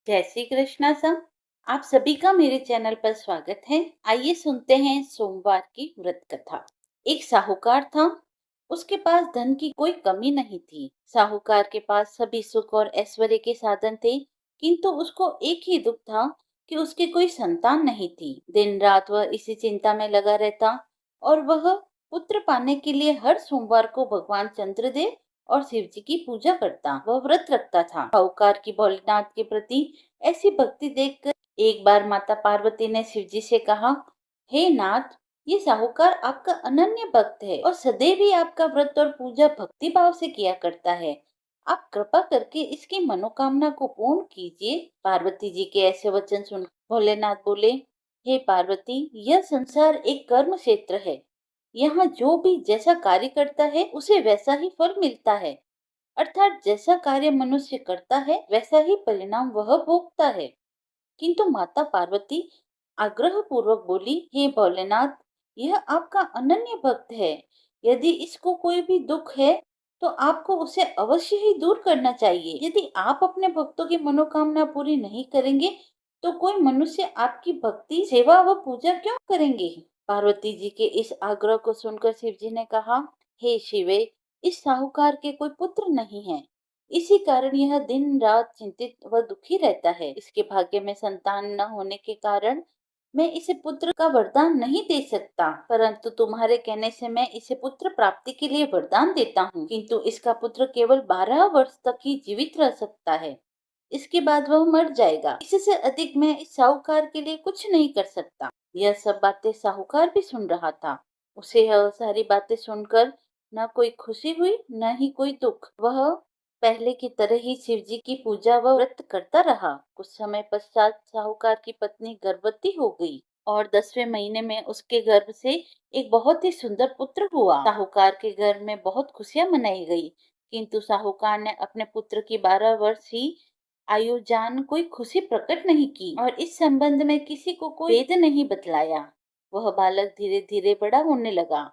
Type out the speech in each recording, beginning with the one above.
जय श्री कृष्णा सर। आप सभी का मेरे चैनल पर स्वागत है। आइए सुनते हैं सोमवार की व्रत कथा। एक साहूकार था। उसके पास धन की कोई कमी नहीं थी। साहूकार के पास सभी सुख और ऐश्वर्य के साधन थे, किंतु उसको एक ही दुख था कि उसकी कोई संतान नहीं थी। दिन रात वह इसी चिंता में लगा रहता और वह पुत्र पाने के लिए हर सोमवार को भगवान चंद्रदेव और शिव जी की पूजा करता। वह व्रत रखता था। साहूकार की भोलेनाथ के प्रति ऐसी भक्ति देखकर एक बार माता पार्वती ने शिव जी से कहा, हे नाथ, ये साहूकार आपका अनन्य भक्त है और सदैव ही आपका व्रत और पूजा भक्ति भाव से किया करता है। आप कृपा करके इसकी मनोकामना को पूर्ण कीजिए। पार्वती जी के ऐसे वचन सुन भोलेनाथ बोले, हे पार्वती, यह संसार एक कर्म क्षेत्र है। यहाँ जो भी जैसा कार्य करता है उसे वैसा ही फल मिलता है। अर्थात जैसा कार्य मनुष्य करता है वैसा ही परिणाम वह भोगता है। किंतु माता पार्वती आग्रह पूर्वक बोली, हे भोलेनाथ, यह आपका अनन्य भक्त है। यदि इसको कोई भी दुख है तो आपको उसे अवश्य ही दूर करना चाहिए। यदि आप अपने भक्तों की मनोकामना पूरी नहीं करेंगे तो कोई मनुष्य आपकी भक्ति सेवा व पूजा क्यों करेंगे। पार्वती जी के इस आग्रह को सुनकर शिव जी ने कहा, हे शिवे, इस साहूकार के कोई पुत्र नहीं है। इसी कारण यह दिन रात चिंतित व दुखी रहता है। इसके भाग्य में संतान न होने के कारण मैं इसे पुत्र का वरदान नहीं दे सकता, परंतु तुम्हारे कहने से मैं इसे पुत्र प्राप्ति के लिए वरदान देता हूँ। किंतु इसका पुत्र केवल 12 वर्ष तक ही जीवित रह सकता है। इसके बाद वह मर जाएगा। इससे अधिक मैं इस साहूकार के लिए कुछ नहीं कर सकता। यह सब बातें साहूकार भी सुन रहा था। उसे यह सारी बातें सुनकर न कोई खुशी हुई न ही कोई दुख। वह पहले की तरह ही शिव जी की पूजा व व्रत करता रहा। कुछ समय पश्चात साहूकार की पत्नी गर्भवती हो गई और 10वें महीने में उसके गर्भ से एक बहुत ही सुंदर पुत्र हुआ। साहूकार के घर में बहुत खुशियां मनाई गई, किंतु साहूकार ने अपने पुत्र की 12 वर्ष ही आयु जान कोई खुशी प्रकट नहीं की और इस संबंध में किसी को कोई भेद नहीं बतलाया। वह बालक धीरे धीरे बड़ा होने लगा।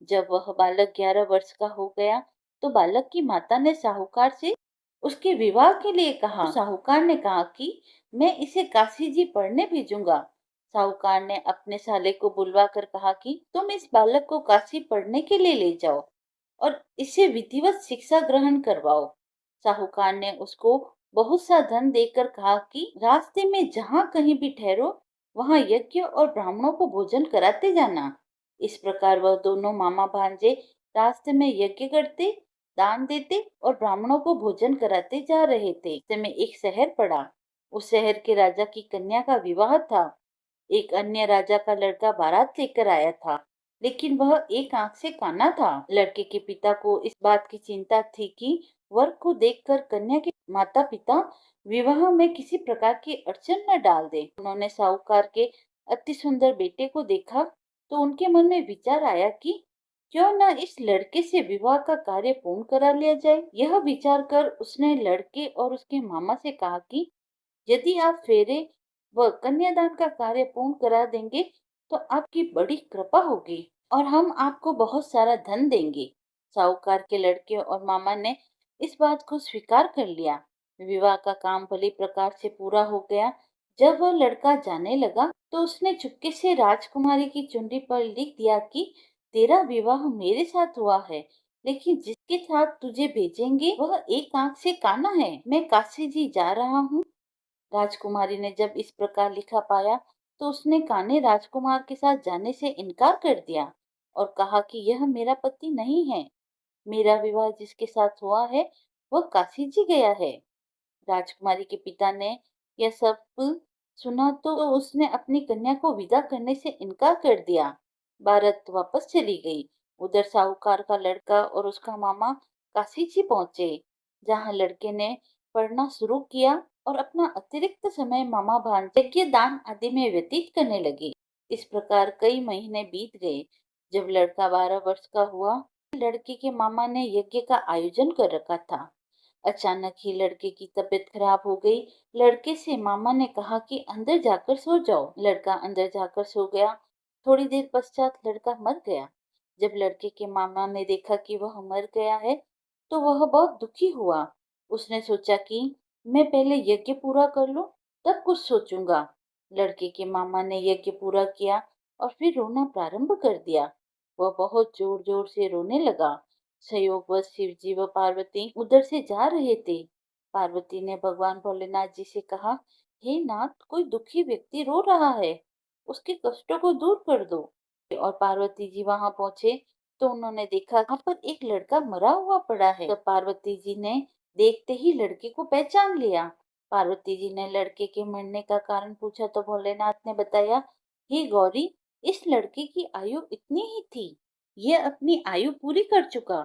जब वह बालक 11 वर्ष का हो गया तो बालक की माता ने साहूकार से उसके विवाह के लिए कहा। तो साहूकार ने कहा कि मैं इसे काशी जी पढ़ने भेजूंगा। साहूकार ने अपने साले को बुलवा कर कहा कि तुम इस बालक को काशी पढ़ने के लिए ले जाओ और इसे विधिवत शिक्षा ग्रहण करवाओ। साहूकार ने उसको बहुत सा धन देकर कहा कि रास्ते में जहाँ कहीं भी ठहरो वहाँ यज्ञ और ब्राह्मणों को भोजन कराते जाना। इस प्रकार वह दोनों मामा भांजे रास्ते में यज्ञ करते, दान देते और ब्राह्मणों को भोजन कराते जा रहे थे। रास्ते में एक शहर पड़ा। उस शहर के राजा की कन्या का विवाह था। एक अन्य राजा का लड़का बारात लेकर आया था, लेकिन वह एक आंख से काना था। लड़के के पिता को इस बात की चिंता थी कि वर को देखकर कन्या के माता पिता विवाह में किसी प्रकार की अड़चन न डाल दे। उन्होंने साहूकार के अति सुंदर बेटे को देखा तो उनके मन में विचार आया कि क्यों न इस लड़के से विवाह का कार्य पूर्ण करा लिया जाए। यह विचार कर उसने लड़के और उसके मामा से कहा कि यदि आप फेरे व कन्यादान का कार्य पूर्ण करा देंगे तो आपकी बड़ी कृपा होगी और हम आपको बहुत सारा धन देंगे। साहूकार के लड़के और मामा ने इस बात को स्वीकार कर लिया। विवाह का काम भली प्रकार से पूरा हो गया। जब वह लड़का जाने लगा तो उसने चुपके से राजकुमारी की चुनरी पर लिख दिया कि तेरा विवाह मेरे साथ हुआ है, लेकिन जिसके साथ तुझे भेजेंगे वह एक आंख से काना है। मैं काशी जी जा रहा हूँ। राजकुमारी ने जब इस प्रकार लिखा पाया तो उसने कान्हे राजकुमार के साथ जाने से इनकार कर दिया और कहा कि यह मेरा पति नहीं है। मेरा विवाह जिसके साथ हुआ है वह काशी जी गया है। राजकुमारी के पिता ने यह सब सुना तो उसने अपनी कन्या को विदा करने से इनकार कर दिया। बारात वापस चली गई। उधर साहूकार का लड़का और उसका मामा काशी जी पहुंचे, जहां लड़के ने पढ़ना शुरू किया और अपना अतिरिक्त समय मामा भांजे यज्ञ दान आदि में व्यतीत करने लगे। इस प्रकार कई महीने बीत गए। जब लड़का 12 वर्ष का हुआ, लड़के के मामा ने यज्ञ का आयोजन कर रखा था। अचानक ही लड़के की तबीयत खराब हो गई। लड़के से मामा ने कहा कि अंदर जाकर सो जाओ। लड़का अंदर जाकर सो गया। थोड़ी देर पश्चात लड़का मर गया। जब लड़के के मामा ने देखा कि वह मर गया है तो वह बहुत दुखी हुआ। उसने सोचा कि मैं पहले यज्ञ पूरा कर लूं, तब कुछ सोचूंगा। लड़के के मामा ने यज्ञ पूरा किया और फिर रोना प्रारंभ कर दिया। वह बहुत जोर जोर से रोने लगा। संयोगवश शिव जी व पार्वती उधर से जा रहे थे। पार्वती ने भगवान भोलेनाथ जी से कहा, हे नाथ, कोई दुखी व्यक्ति रो रहा है, उसके कष्टों को दूर कर दो। और पार्वती जी वहां पहुंचे तो उन्होंने देखा वहां पर एक लड़का मरा हुआ पड़ा है। तब पार्वती जी ने देखते ही लड़के को पहचान लिया। पार्वती जी ने लड़के के मरने का कारण पूछा तो भोलेनाथ ने बताया, हे गौरी, इस लड़के की आयु इतनी ही थी, यह अपनी आयु पूरी कर चुका।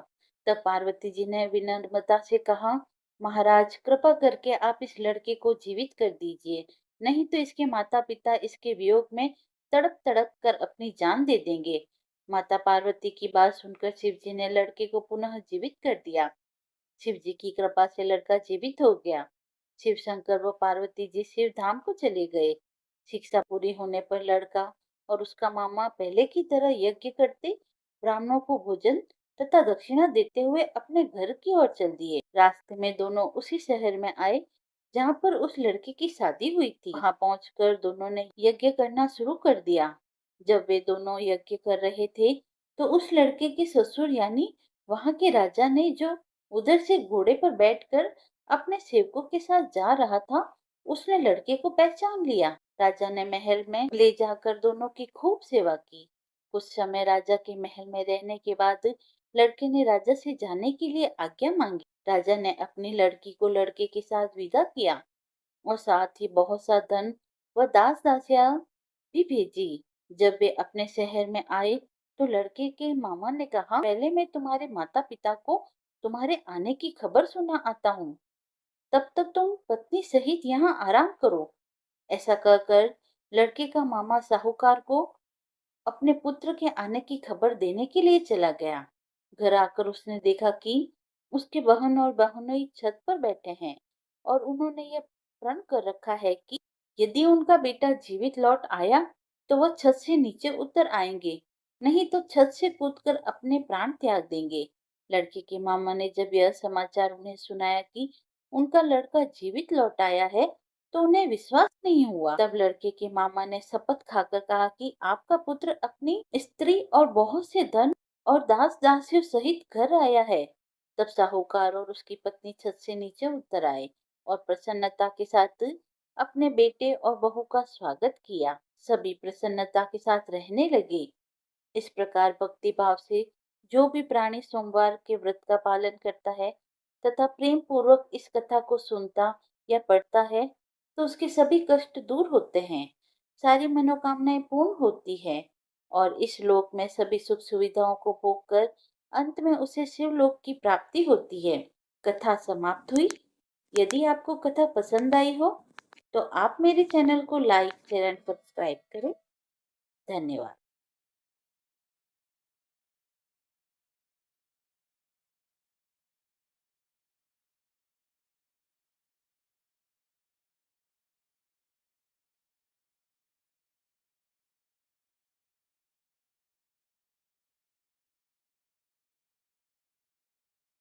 तब पार्वती जी ने विनम्रता से कहा, महाराज, कृपा करके आप इस लड़के को जीवित कर दीजिए, नहीं तो इसके माता पिता इसके वियोग में तड़प तड़प कर अपनी जान दे देंगे। माता पार्वती की बात सुनकर शिव जी ने लड़के को पुनः जीवित कर दिया। शिव जी की कृपा से लड़का जीवित हो गया। शिव शंकर व पार्वती जी शिव धाम को चले गए। शिक्षा पूरी होने पर लड़का और उसका मामा पहले की तरह यज्ञ करते, ब्राह्मणों को भोजन तथा दक्षिणा देते हुए अपने घर की ओर चल दिए। रास्ते में दोनों उसी शहर में आए जहाँ पर उस लड़की की शादी हुई थी। वहां पहुंचकर दोनों ने यज्ञ करना शुरू कर दिया। जब वे दोनों यज्ञ कर रहे थे तो उस लड़के के ससुर यानी वहां के राजा ने, जो उधर से घोड़े पर बैठकर अपने सेवकों के साथ जा रहा था, उसने लड़के को पहचान लिया। राजा ने महल में ले जाकर दोनों की खूब सेवा की। कुछ समय राजा के महल में रहने के बाद लड़के ने राजा से जाने के लिए आज्ञा मांगी। राजा ने अपनी लड़की को लड़के के साथ विदा किया और साथ ही बहुत सा धन व दास दासियां भी भेजी। जब वे अपने शहर में आए तो लड़के के मामा ने कहा, पहले मैं तुम्हारे माता पिता को तुम्हारे आने की खबर सुना आता हूँ, तब तक तुम पत्नी सहित यहाँ आराम करो। ऐसा कहकर लड़के का मामा साहूकार को अपने पुत्र के आने की खबर देने के लिए चला गया। घर आकर उसने देखा कि उसके बहन और बहनोई छत पर बैठे हैं और उन्होंने यह प्रण कर रखा है कि यदि उनका बेटा जीवित लौट आया तो वह छत से नीचे उतर आएंगे, नहीं तो छत से कूदकर अपने प्राण त्याग देंगे। लड़के के मामा ने जब यह समाचार उन्हें सुनाया कि उनका लड़का जीवित लौट आया है तो उन्हें विश्वास नहीं हुआ। तब लड़के के मामा ने शपथ खाकर कहा कि आपका पुत्र अपनी स्त्री और बहुत से धन और दास दासियों सहित घर आया है। तब साहूकार और उसकी पत्नी छत से नीचे उतर आए और प्रसन्नता के साथ अपने बेटे और बहू का स्वागत किया। सभी प्रसन्नता के साथ रहने लगे। इस प्रकार भक्ति भाव से जो भी प्राणी सोमवार के व्रत का पालन करता है तथा प्रेम पूर्वक इस कथा को सुनता या पढ़ता है तो उसके सभी कष्ट दूर होते हैं, सारी मनोकामनाएं पूर्ण होती है और इस लोक में सभी सुख सुविधाओं को भोग कर अंत में उसे शिवलोक की प्राप्ति होती है। कथा समाप्त हुई। यदि आपको कथा पसंद आई हो तो आप मेरे चैनल को लाइक शेयर एंड सब्सक्राइब करें। धन्यवाद।